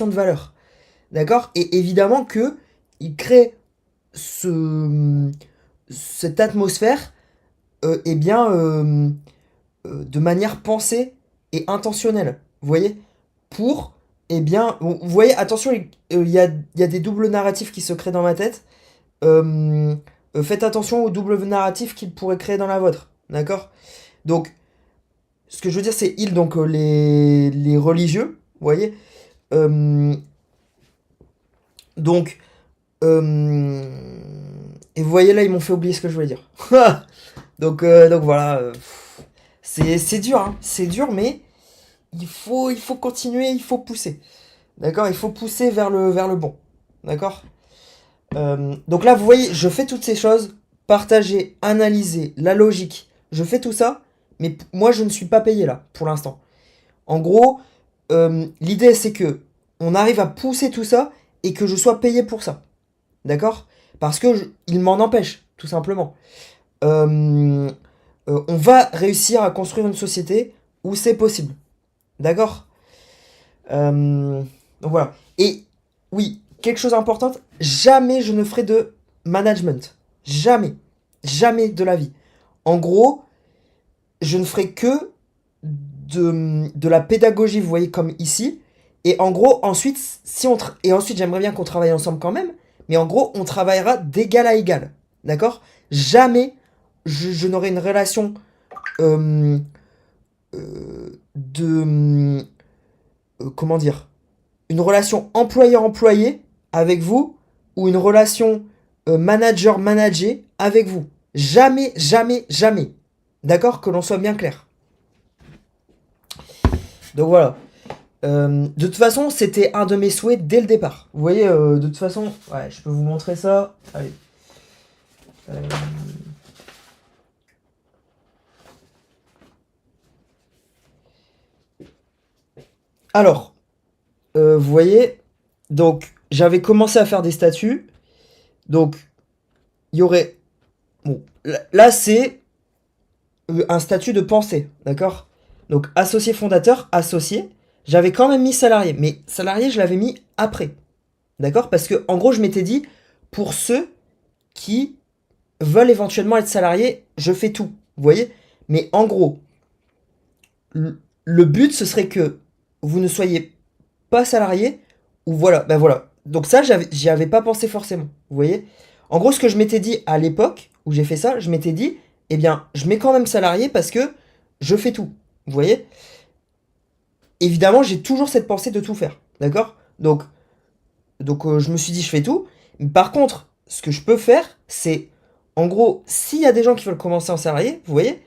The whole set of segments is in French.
de valeur. D'accord? Et évidemment que il crée cette atmosphère eh bien, de manière pensée et intentionnelle. Vous voyez? Pour, eh bien, vous voyez, attention, il y a des doubles narratifs qui se créent dans ma tête. Euh, Faites attention aux doubles narratifs qu'il pourrait créer dans la vôtre. D'accord? Donc, ce que je veux dire, c'est ils, donc les religieux, vous voyez? Euh, donc, et vous voyez là, ils m'ont fait oublier ce que je voulais dire. Donc voilà, c'est dur, hein, c'est dur, mais il faut continuer, il faut pousser. D'accord? Il faut pousser vers le bon. D'accord? Donc là, vous voyez, je fais toutes ces choses, partager, analyser, la logique, je fais tout ça, mais moi, je ne suis pas payé là, pour l'instant. En gros, l'idée, c'est que on arrive à pousser tout ça et que je sois payé pour ça. D'accord? Parce que il m'en empêche, tout simplement. Euh, on va réussir à construire une société où c'est possible. D'accord? Donc voilà. Et oui, quelque chose d'important, jamais je ne ferai de management. Jamais. Jamais de la vie. En gros, je ne ferai que de la pédagogie, vous voyez, comme ici. Et en gros, ensuite, et ensuite, j'aimerais bien qu'on travaille ensemble quand même. Mais en gros, on travaillera d'égal à égal. D'accord? Jamais je n'aurai une relation euh, de... comment dire? Une relation employeur-employé avec vous ou une relation manager-manager avec vous. Jamais, jamais, jamais. D'accord? Que l'on soit bien clair. Donc voilà. De toute façon, c'était un de mes souhaits dès le départ. Vous voyez, de toute façon, ouais, je peux vous montrer ça. Allez. Euh, Alors, vous voyez, donc j'avais commencé à faire des statuts. Donc, il y aurait. Bon, là c'est un statut de pensée, d'accord? Donc, associé fondateur, associé. J'avais quand même mis salarié, mais salarié, je l'avais mis après, d'accord? Parce que, en gros, je m'étais dit, pour ceux qui veulent éventuellement être salariés, je fais tout, vous voyez? Mais en gros, le but, ce serait que vous ne soyez pas salarié, ou voilà, ben voilà. Donc ça, j'y avais pas pensé forcément, vous voyez? En gros, ce que je m'étais dit à l'époque où j'ai fait ça, je m'étais dit, eh bien, je mets quand même salarié parce que je fais tout, vous voyez? Évidemment, j'ai toujours cette pensée de tout faire, d'accord? Donc je me suis dit, je fais tout. Par contre, ce que je peux faire, c'est, en gros, s'il y a des gens qui veulent commencer en salarié, vous voyez,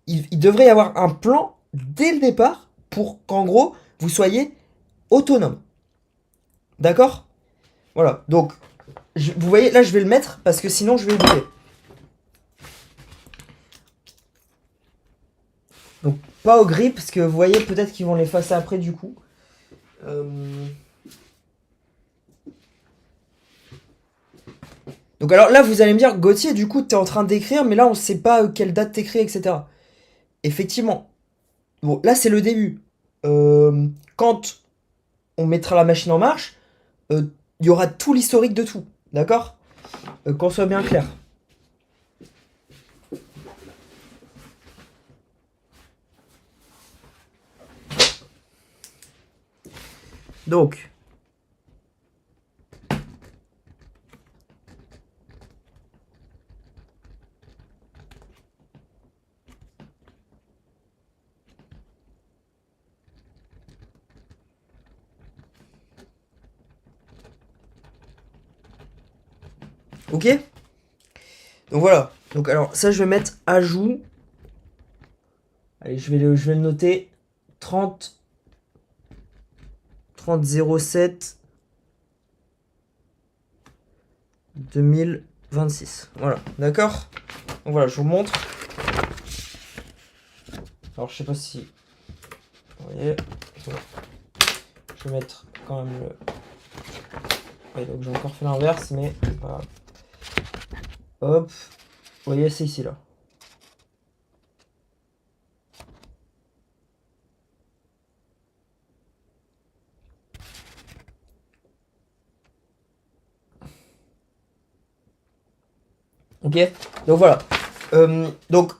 il devrait y avoir un plan dès le départ pour qu'en gros, vous soyez autonome. D'accord? Voilà. Donc, vous voyez, là, je vais le mettre parce que sinon, je vais oublier. Donc, pas au gris parce que vous voyez, peut-être qu'ils vont l'effacer après du coup. Euh, Donc, alors là, vous allez me dire, Gauthier, du coup, t'es en train d'écrire, mais là, on sait pas quelle date t'écris, etc. Effectivement. Bon, là, c'est le début. Quand on mettra la machine en marche, euh, il y aura tout l'historique de tout. D'accord? Qu'on soit bien clair. Donc, ok? Donc voilà. Donc alors, ça, je vais mettre ajout. Allez, je vais le noter. 30 30 07 2026. Voilà, d'accord? Donc voilà, je vous montre. Alors, je sais pas si vous voyez. Voilà. Je vais mettre quand même le. Ouais, donc j'ai encore fait l'inverse, mais voilà. Hop. Vous voyez, c'est ici là. Ok? Donc voilà. Donc